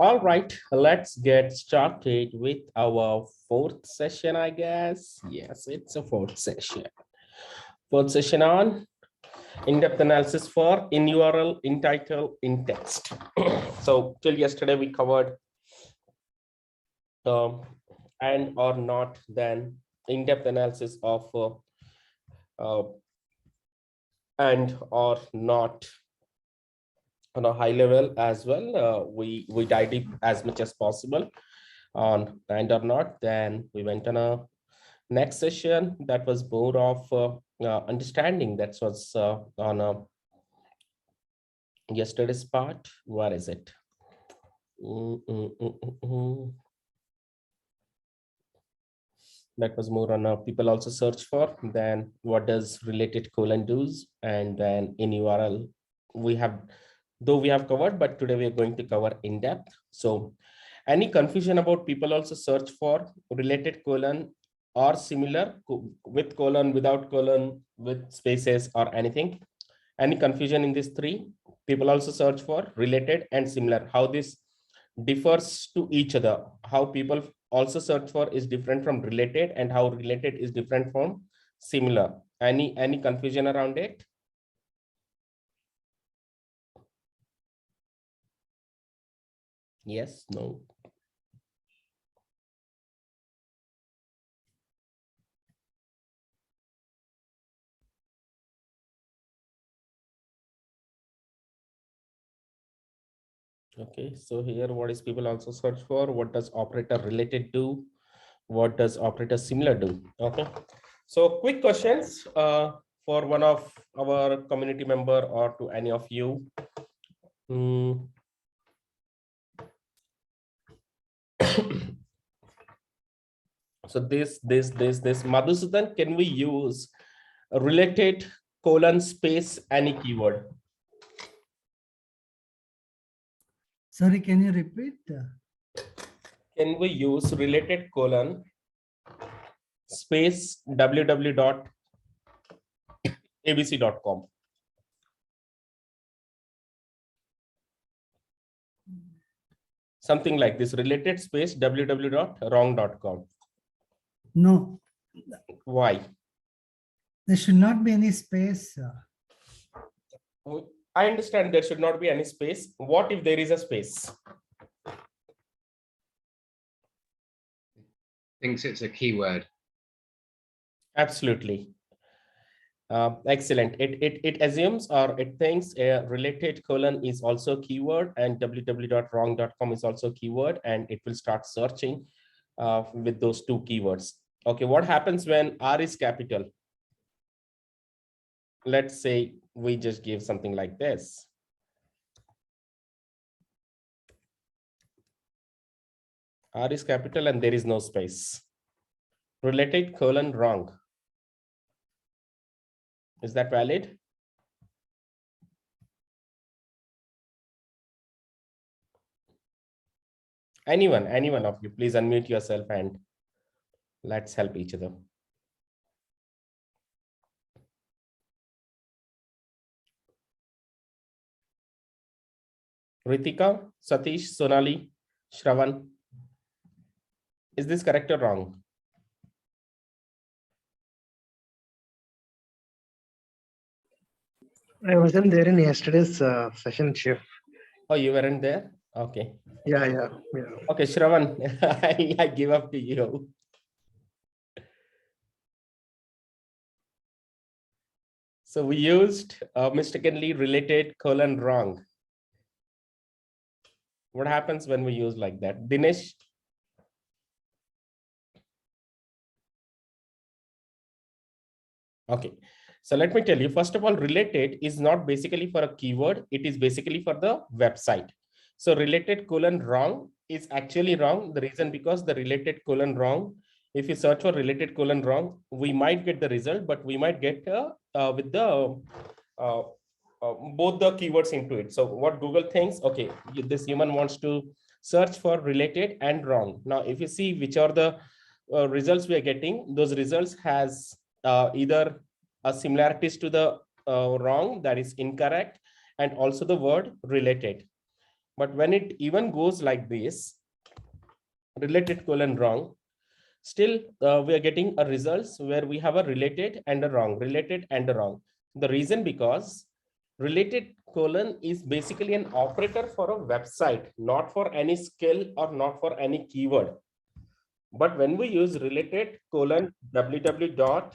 All right, let's get started with our fourth session, I guess. Yes, it's a fourth session. Fourth session on in-depth analysis for in URL, in title, in text. So till yesterday we covered and or not, then in-depth analysis of and or not on a high level as well. We dive deep as much as possible on and or not. Then we went on a next session that was more of understanding. That was on yesterday's part. What is it? That was more on people also search for. Then what does related colon do's, and then in URL we have, though we have covered, but today we are going to cover in depth. So any confusion about people also search for related colon or similar with colon, without colon, with spaces or anything? Any confusion in these three? People also search for related and similar. How this differs to each other? How people also search for is different from related, and how related is different from similar? Any confusion around it? Yes, no? Okay, so here what is people also search for? What does operator related do? What does operator similar do? Okay, so quick questions for one of our community member or to any of you. So this Madhusudan, can we use a related colon space any keyword? Sorry, can you repeat? Can we use related colon space www.abc.com? Something like this, related space www.wrong.com. No. Why? There should not be any space. I understand there should not be any space. What if there is a space? Thinks it's a keyword. Absolutely. Excellent. It assumes, or it thinks a related colon is also a keyword, and www.wrong.com is also a keyword, and it will start searching with those two keywords. Okay, what happens when R is capital? Let's say we just give something like this. R is capital and there is no space. Related colon wrong. Is that valid? Anyone of you, please unmute yourself and let's help each other. Ritika, Satish, Sonali, Shravan. Is this correct or wrong? I wasn't there in yesterday's session, Chief. Oh, you weren't there? Okay. Yeah. Okay, Shravan, I give up to you. So we used mistakenly related colon wrong. What happens when we use like that? Dinesh? Okay, so let me tell you, first of all, related is not basically for a keyword. It is basically for the website. So related colon wrong is actually wrong. The reason because the related colon wrong, if you search for related colon wrong, we might get the result, but we might get with the both the keywords into it. So what Google thinks, okay, this human wants to search for related and wrong. Now, if you see which are the results we are getting, those results has either a similarities to the wrong, that is incorrect, and also the word related. But when it even goes like this, related colon wrong, still we are getting a results where we have a related and a wrong, related and a wrong. The reason because related colon is basically an operator for a website, not for any skill or not for any keyword. But when we use related colon www dot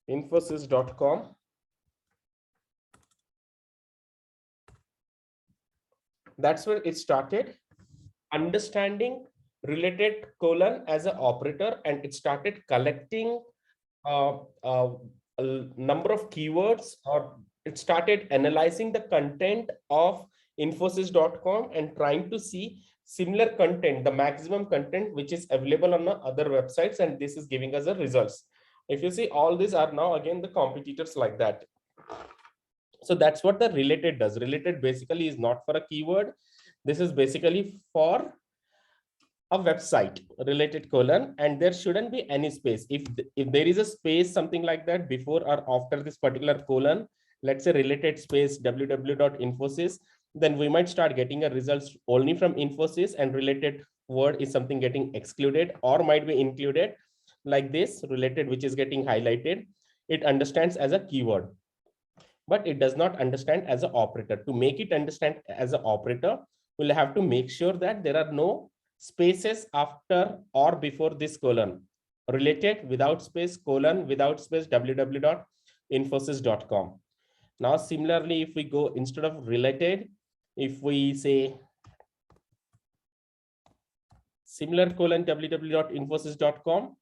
infosys.com, that's where it started understanding related colon as an operator, and it started collecting uh, uh, a number of keywords, or it started analyzing the content of infosys.com and trying to see similar content, the maximum content which is available on the other websites, and this is giving us the results. If you see, all these are now again the competitors like that. So that's what the related does. Related basically is not for a keyword. This is basically for a website, related colon, and there shouldn't be any space. If there is a space, something like that, before or after this particular colon, let's say related space www.infosys, then we might start getting a results only from Infosys, and related word is something getting excluded or might be included, like this related, which is getting highlighted. It understands as a keyword, but it does not understand as an operator. To make it understand as an operator, we'll have to make sure that there are no spaces after or before this colon. Related without space, colon without space, www.infosys.com. Now, similarly, if we go instead of related, if we say similar colon www.infosys.com,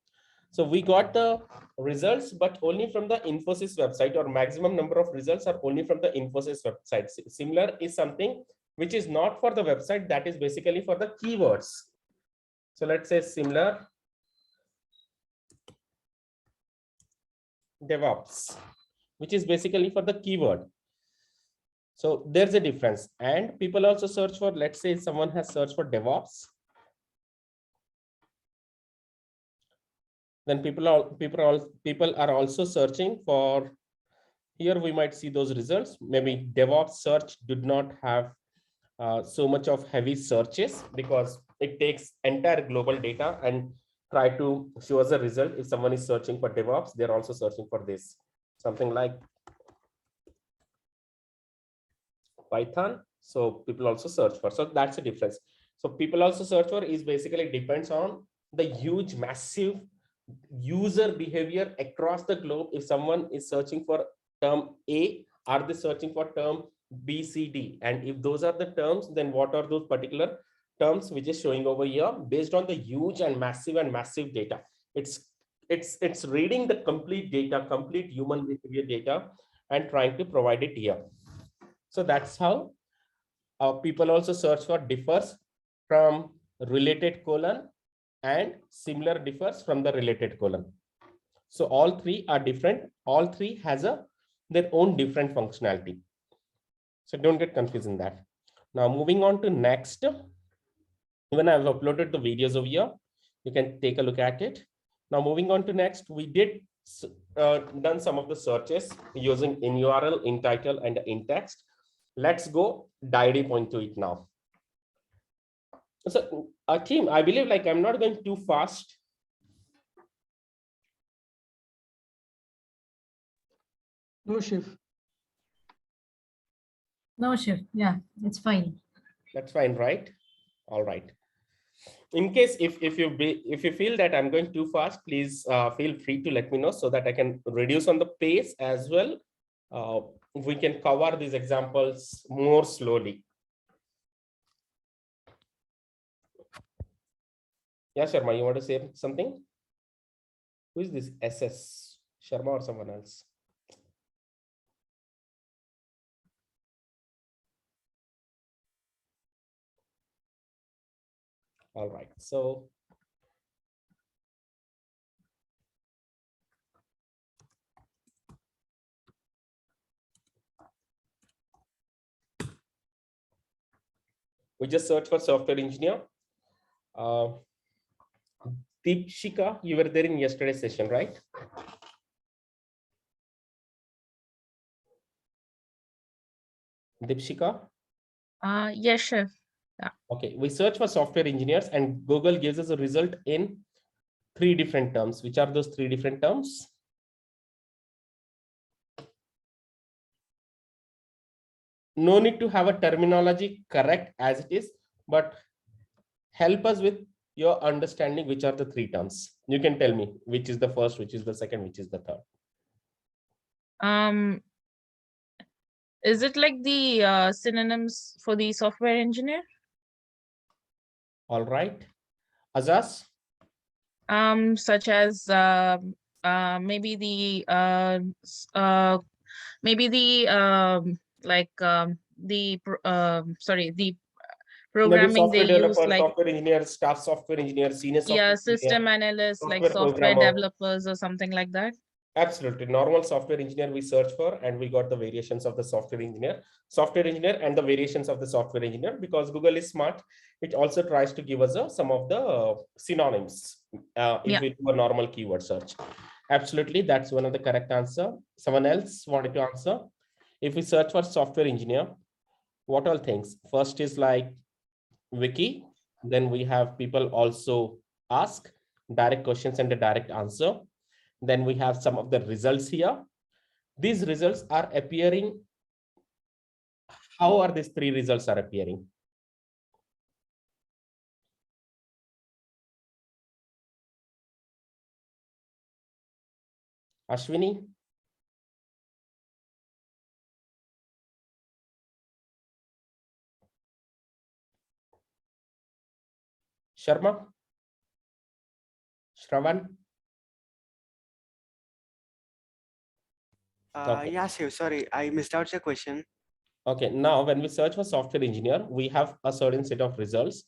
so we got the results, but only from the Infosys website, or maximum number of results are only from the Infosys website. Similar is something which is not for the website, that is basically for the keywords. So let's say similar DevOps, which is basically for the keyword. So there's a difference. And people also search for, let's say someone has searched for DevOps. Then people are also searching for, here we might see those results. Maybe DevOps search did not have so much of heavy searches, because it takes entire global data and try to show us a result. If someone is searching for DevOps, they're also searching for this, something like Python. So people also search for, so that's the difference. So people also search for is basically depends on the huge, massive user behavior across the globe. If someone is searching for term A, are they searching for term B, C, D? And if those are the terms, then what are those particular terms which is showing over here based on the huge and massive data? It's reading the complete data, complete human behavior data, and trying to provide it here. So that's how people also search for differs from related colon, and similar differs from the related colon. So all three are different. All three has their own different functionality. So don't get confused in that. Now moving on to next. Even I've uploaded the videos over here. You can take a look at it. Now moving on to next, we did done some of the searches using in URL, in title, and in text. Let's go dive deep into it now. So team, I believe like I'm not going too fast. No, Shiv. No, Shiv. Yeah, it's fine. That's fine, right? All right. In case if you feel that I'm going too fast, please feel free to let me know so that I can reduce on the pace as well. We can cover these examples more slowly. Yeah, Sharma, you want to say something? Who is this SS? Sharma or someone else? All right, so we just search for software engineer. Deepshika, you were there in yesterday's session, right? Dipshika? Yes, chef. Okay, we search for software engineers and Google gives us a result in 3 different terms. Which are those 3 different terms? No need to have a terminology correct as it is, but help us with your understanding which are the 3 terms. You can tell me which is the first, which is the second, which is the third. Is it like the synonyms for the software engineer? All right. Azaz? Such as maybe the sorry, the Maybe programming they software use, developer, like, software engineer, staff software engineer, senior yeah, software system engineer, analysts, like software software programmer. developers or something like that. Absolutely. Normal software engineer we search for, and we got the variations of the software engineer, and the variations of the software engineer. Because Google is smart, it also tries to give us some of the synonyms if Yeah. we do a normal keyword search. Absolutely, that's one of the correct answer. Someone else wanted to answer. If we search for software engineer, what all things? First is like wiki. Then we have people also ask direct questions and a direct answer. Then we have some of the results here. These results are appearing. How are these 3 results are appearing? Ashwini? Sharma? Shravan? Okay. Yeah, Shiv, sorry, I missed out your question. Okay, now when we search for software engineer, we have a certain set of results.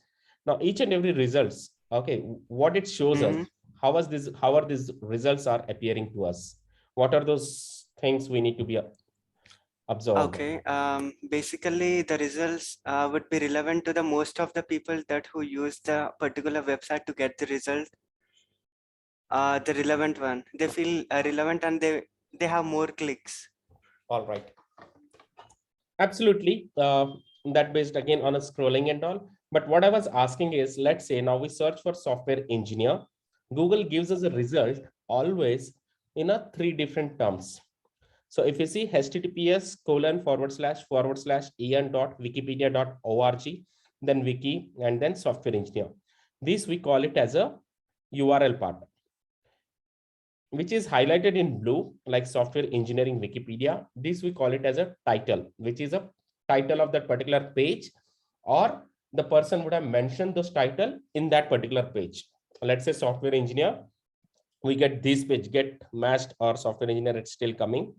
Now each and every results, okay, what it shows us, how are these results are appearing to us? What are those things we need to be observed? Okay, basically the results would be relevant to the most of the people that who use the particular website to get the result. The relevant one, they feel relevant and they have more clicks. All right. Absolutely. That based again on a scrolling and all. But what I was asking is, let's say now we search for software engineer. Google gives us a result always in a 3 different terms. So if you see https://en.wikipedia.org, then wiki, and then software engineer. This we call it as a URL part, which is highlighted in blue, like software engineering Wikipedia. This we call it as a title, which is a title of that particular page, or the person would have mentioned this title in that particular page. Let's say software engineer, we get this page, get matched, or software engineer, it's still coming.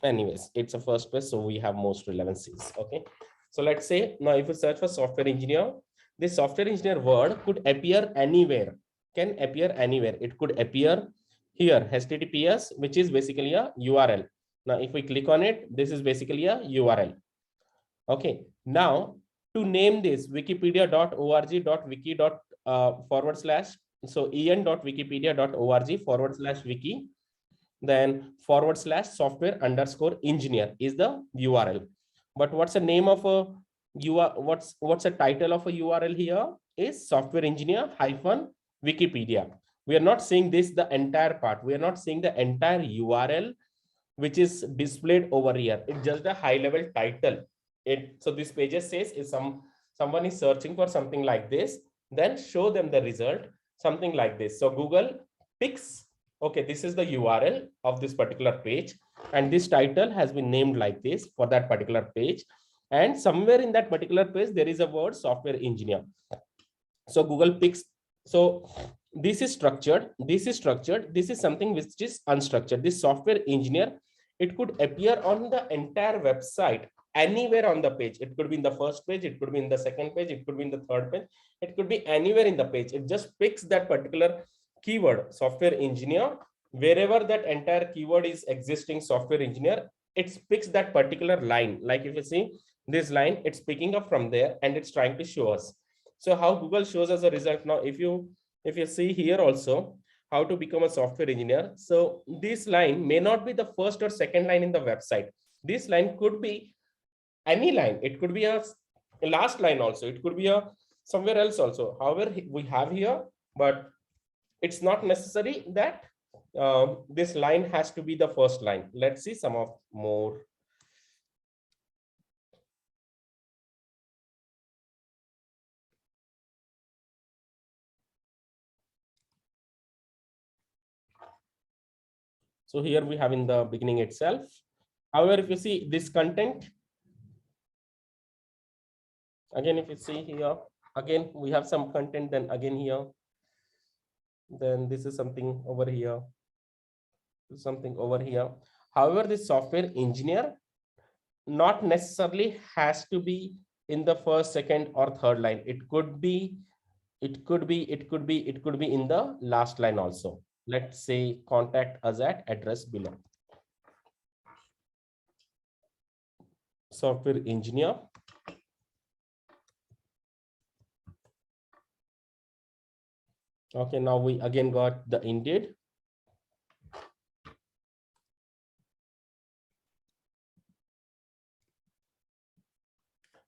Anyways, it's a first page, so we have most relevancies. Okay, so let's say now if you search for software engineer, this software engineer word could appear anywhere, can appear anywhere. It could appear here, https, which is basically a URL. Now if we click on it, this is basically a URL. Okay, now to name this wikipedia.org.wiki. So en.wikipedia.org/wiki, then /software_engineer is the URL. But what's the name of a what's the title of a URL here is software engineer -Wikipedia. We are not seeing this the entire part. We are not seeing the entire URL which is displayed over here. It's just a high level title. So this page says if someone is searching for something like this, then show them the result, something like this. So Google picks, okay, this is the URL of this particular page, and this title has been named like this for that particular page. And somewhere in that particular page, there is a word software engineer. So Google picks. So this is structured. This is structured. This is something which is unstructured. This software engineer, it could appear on the entire website, anywhere on the page. It could be in the first page, it could be in the second page, it could be in the third page, it could be anywhere in the page. It just picks that particular keyword software engineer. Wherever that entire keyword is existing, software engineer, it picks that particular line. Like if you see this line, it's picking up from there and it's trying to show us. So how Google shows us a result now, if you see here also, how to become a software engineer. So this line may not be the first or second line in the website. This line could be any line. It could be a last line also. It could be a somewhere else also. However, we have here, but it's not necessary that this line has to be the first line. Let's see some of more. So here we have in the beginning itself. However, if you see this content, again, if you see here, again, we have some content, then again here, then this is something over here, something over here. However, this software engineer not necessarily has to be in the first, second, or third line. It could be in the last line also. Let's say contact us at address below. Software engineer. Okay, now we again got the Indeed.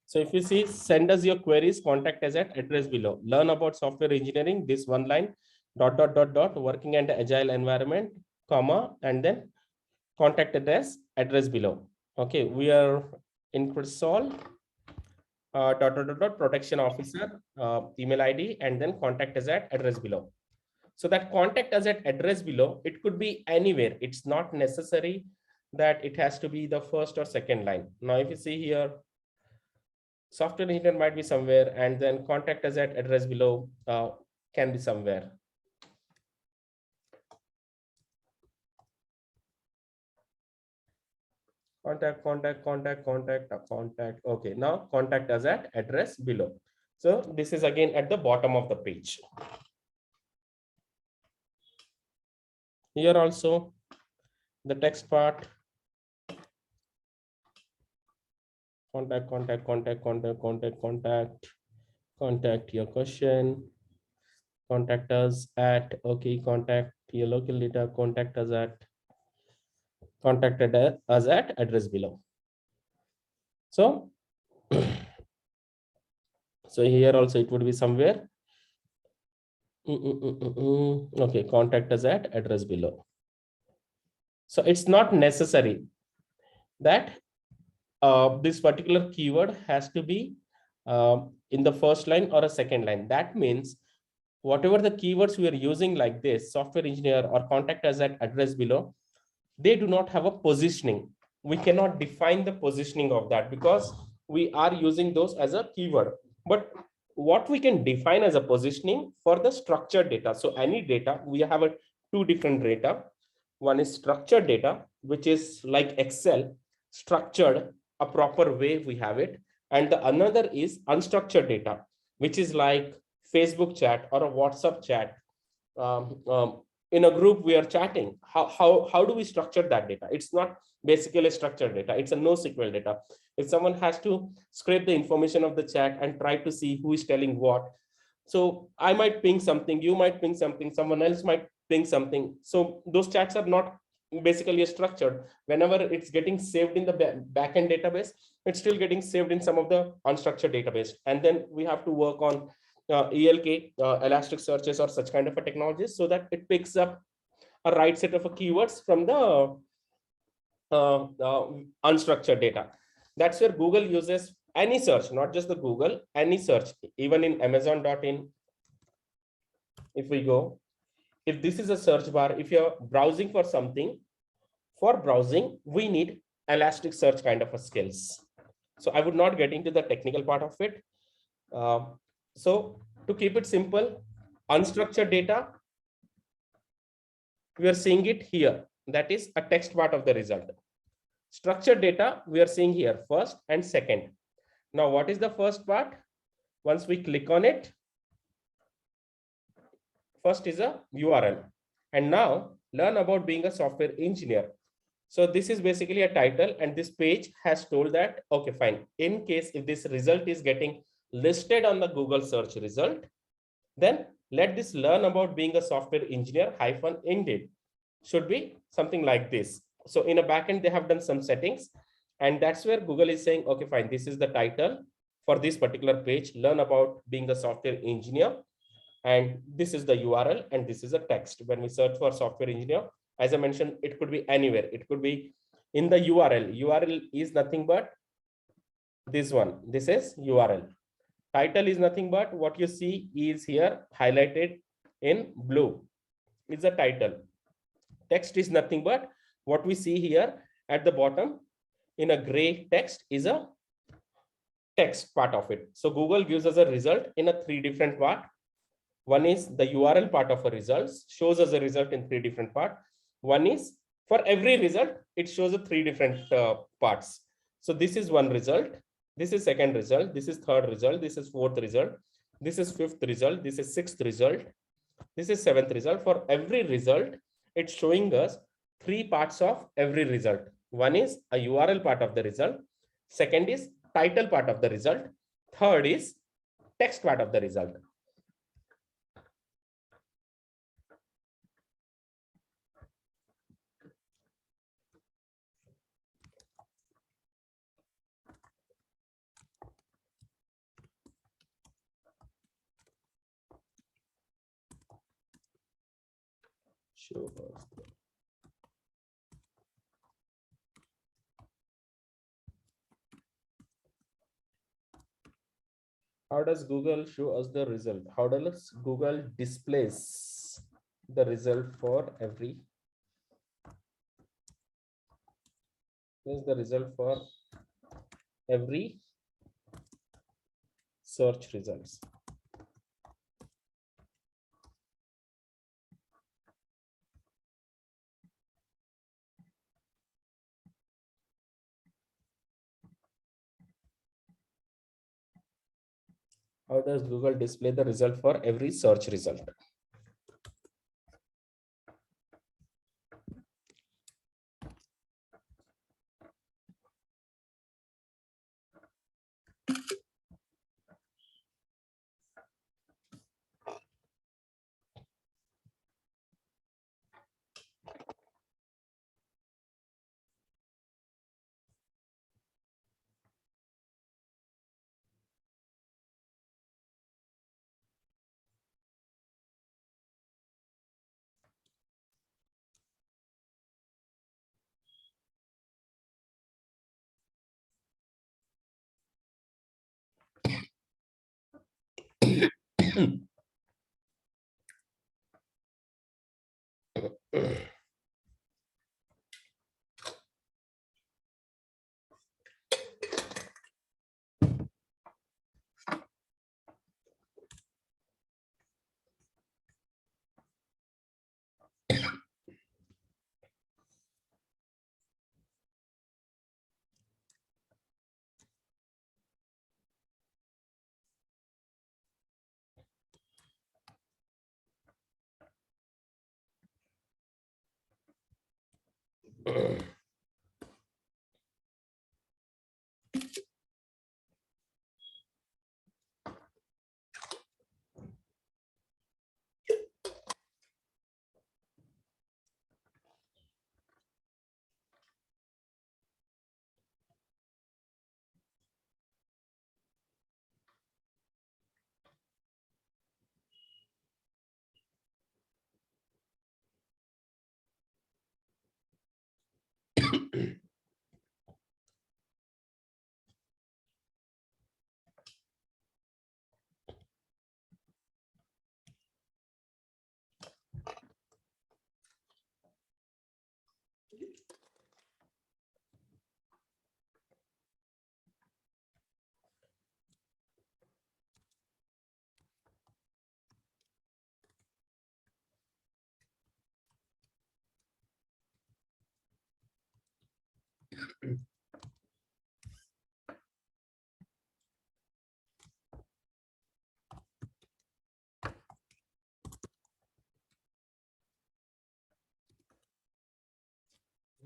So if you see, send us your queries, contact us at address below. Learn about software engineering, this one line, ... working in the agile environment, comma, and then contact address below. Okay, we are in Crisol, ... protection officer, email ID, and then contact us at address below. So that contact us at address below, it could be anywhere. It's not necessary that it has to be the first or second line. Now, if you see here, software engineer might be somewhere, and then contact us at address below can be somewhere. Contact. Okay, now contact us at address below. So this is again at the bottom of the page. Here also, the text part. Contact your question. Contact us at, okay, contact your local data, contact us at, contacted us at address below. So, so here also it would be somewhere. Okay, contact us at address below. So it's not necessary that this particular keyword has to be in the first line or a second line. That means whatever the keywords we are using like this, software engineer or contact us at address below, they do not have a positioning. We cannot define the positioning of that because we are using those as a keyword. But what we can define as a positioning for the structured data. So any data, we have two different data. One is structured data, which is like Excel, structured a proper way we have it. And the another is unstructured data, which is like Facebook chat or a WhatsApp chat. In a group we are chatting. How do we structure that data? It's not basically structured data. It's a NoSQL data. If someone has to scrape the information of the chat and try to see who is telling what. So I might ping something, you might ping something, someone else might ping something. So those chats are not basically structured. Whenever it's getting saved in the backend database, it's still getting saved in some of the unstructured database. And then we have to work on ELK, elastic searches or such kind of a technologies so that it picks up a right set of keywords from the unstructured data. That's where Google uses any search, not just the Google, any search, even in Amazon.in. If we go, if this is a search bar, if you're browsing for something, for browsing, we need Elasticsearch kind of a skills. So I would not get into the technical part of it. So to keep it simple, unstructured data, we are seeing it here. That is a text part of the result. Structured data, we are seeing here first and second. Now, what is the first part? Once we click on it, first is a URL. And now learn about being a software engineer. So this is basically a title, and this page has told that, okay, fine. In case if this result is getting listed on the Google search result, then let this learn about being a software engineer hyphen Indeed should be something like this. So in a backend, they have done some settings, and that's where Google is saying, okay, fine, this is the title for this particular page, learn about being a software engineer. And this is the URL, and this is a text. When we search for software engineer, as I mentioned, it could be anywhere. It could be in the URL. URL is nothing but this one. This is URL. Title is nothing but what you see is here highlighted in blue. It's a title. Text is nothing but what we see here at the bottom in a gray text is a text part of it. So Google gives us a result in a 3 different part. One is the URL part of a result, shows us a result in 3 different parts. One is for every result, it shows a 3 different parts. So this is one result. This is second result. This is third result. This is fourth result. This is fifth result. This is sixth result. This is seventh result. For every result, it's showing us 3 parts of every result. One is a URL part of the result. Second is title part of the result. Third is text part of the result. Sure. How does Google show us the result? How does Google displays the result for every? Here's the result for every search results. How does Google display the result for every search result?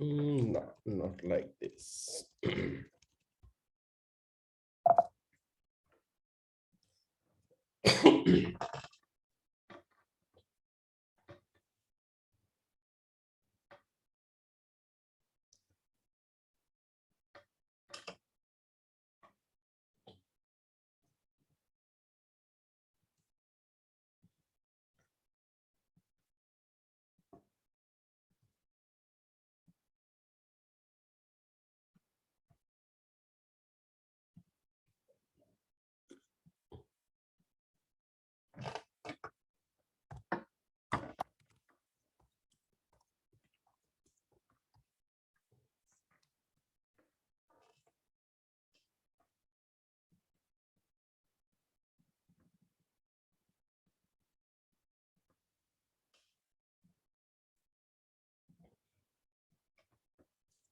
No, not like this.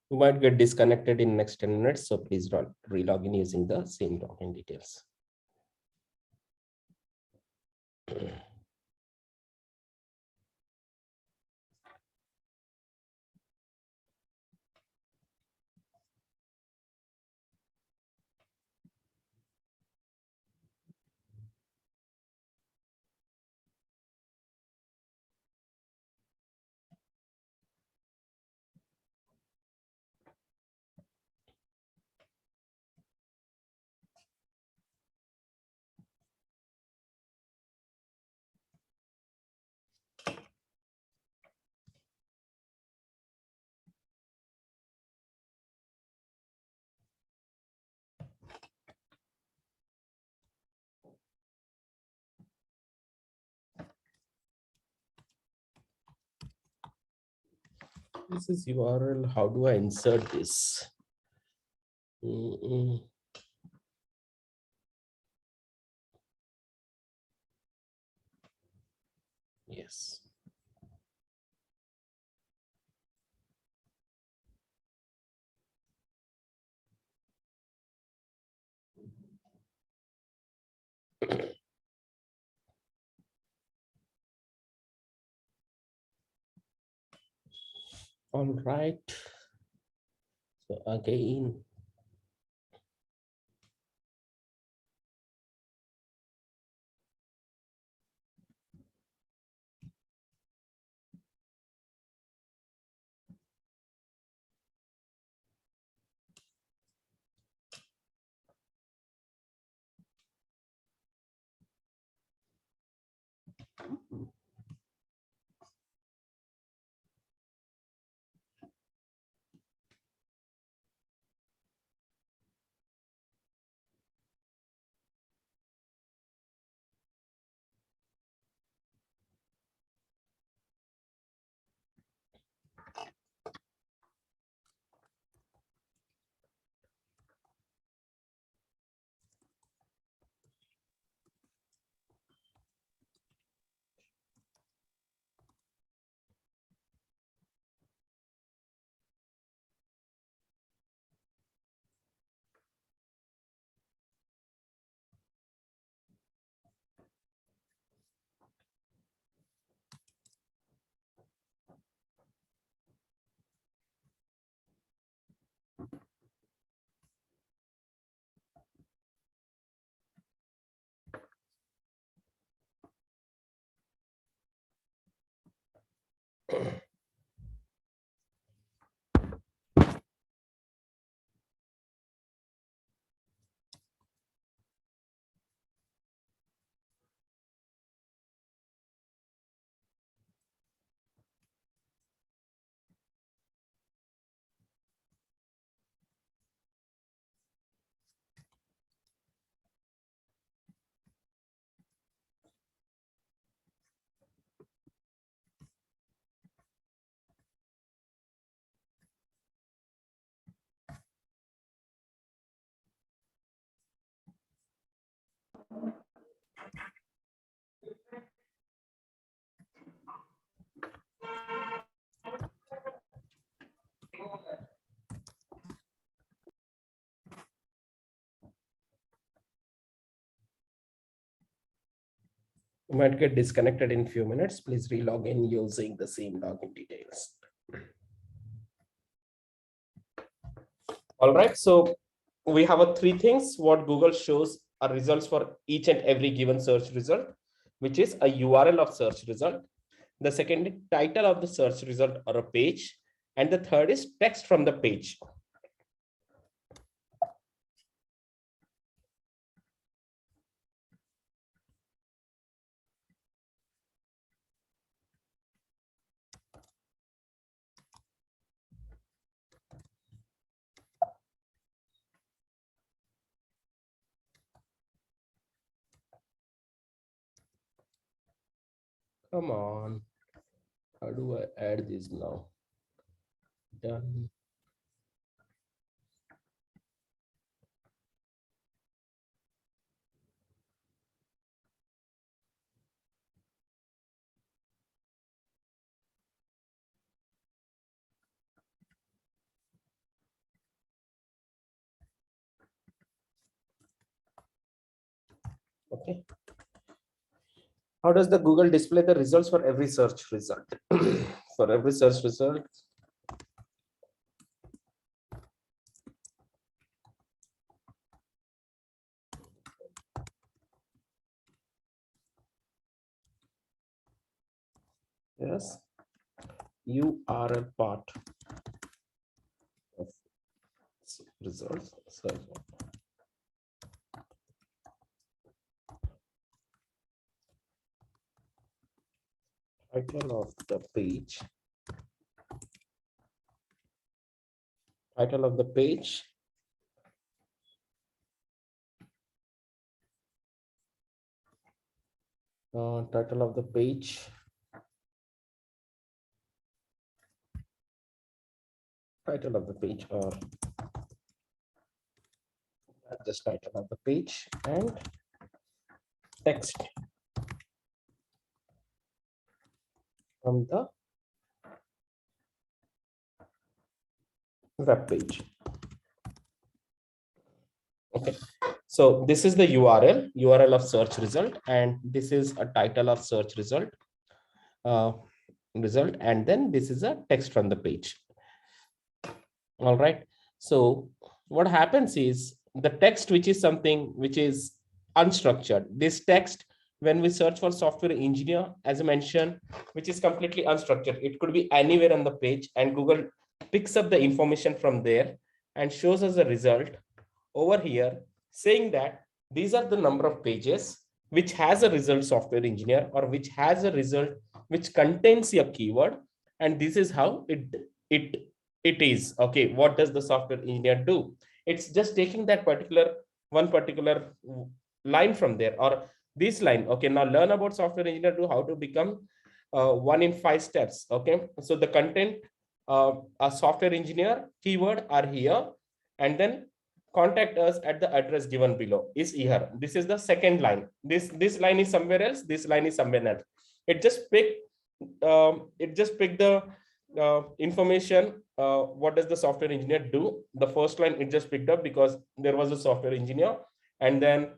You might get disconnected in next 10 minutes, so please relog in using the same login details. This is URL. How do I insert this? Yes. All right. So again, you might get disconnected in few minutes. Please relog in using the same login details. All right, so we have three things. What Google shows are results for each and every given search result, which is a URL of search result. The second, title of the search result or a page. And the third is text from the page. Come on. How do I add this now? Done. Okay. How does the Google display the results for every search result? For every search result, yes, URL part of results. Title of the page. Title of the page. Title of the page. Title of the page, or just title of the page, and text from the web page. Okay, so this is the URL of search result, and this is a title of search result, and then this is a text from the page. All right, so what happens is the text, which is something which is unstructured, this text, when we search for software engineer, as I mentioned, which is completely unstructured, it could be anywhere on the page, and Google picks up the information from there and shows us a result over here, saying that these are the number of pages which has a result software engineer, or which has a result which contains a keyword, and this is how it is. Okay, what does the software engineer do? It's just taking that one particular line from there, or this line. Okay, now learn about software engineer how to become 1 in 5 steps. Okay, so the content, a software engineer keyword are here, and then contact us at the address given below is here. This is the second line. This line is somewhere else. This line is somewhere else. It just pick the information. What does the software engineer do? The first line it just picked up because there was a software engineer, and then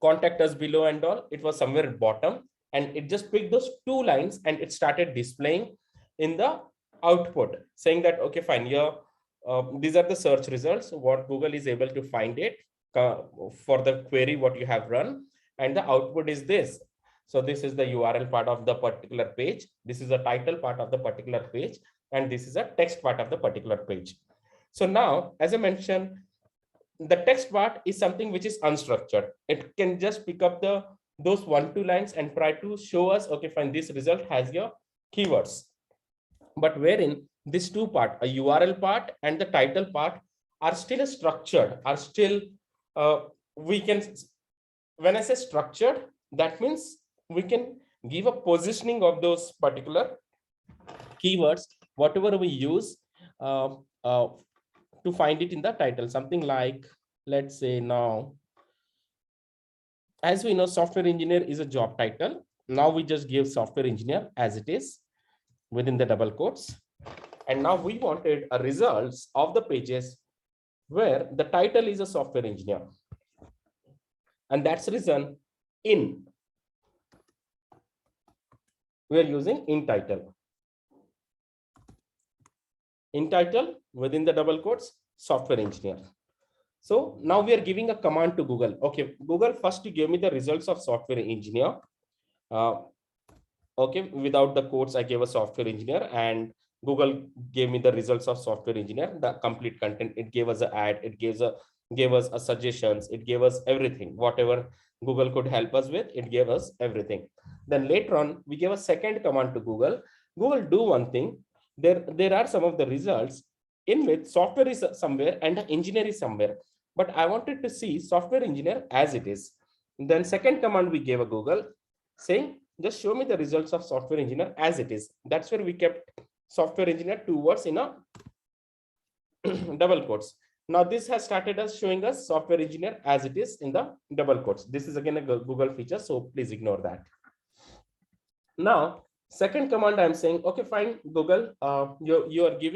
contact us below and all, it was somewhere at bottom, and it just picked those 2 lines and it started displaying in the output, saying that okay, fine, here these are the search results, what Google is able to find it for the query what you have run, and the output is this. So this is the URL part of the particular page, this is the title part of the particular page, and this is a text part of the particular page. So now, as I mentioned, the text part is something which is unstructured. It can just pick up those 1-2 lines and try to show us, okay, fine, this result has your keywords. But wherein these 2 part, a URL part and the title part, are still structured, are still we can, when I say structured, that means we can give a positioning of those particular keywords, whatever we use to find it in the title. Something like, let's say now, as we know, software engineer is a job title. Now we just give software engineer as it is within the double quotes. And now we wanted a results of the pages where the title is a software engineer. And that's reason we're using in title. In title within the double quotes, software engineer. So now we are giving a command to Google. Okay, Google, first you give me the results of software engineer. Okay, without the quotes, I gave a software engineer, and Google gave me the results of software engineer, the complete content. It gave us an ad, it gave us a suggestions, it gave us everything, whatever Google could help us with, it gave us everything. Then later on, we gave a second command to Google. Google, do one thing. There are some of the results in which software is somewhere and engineer is somewhere, but I wanted to see software engineer as it is. Then second command we gave a Google saying, just show me the results of software engineer as it is. That's where we kept software engineer 2 words in a double quotes. Now this has started us showing us software engineer as it is in the double quotes. This is again a Google feature, so please ignore that. Now, second command I'm saying, okay, fine, Google, you are giving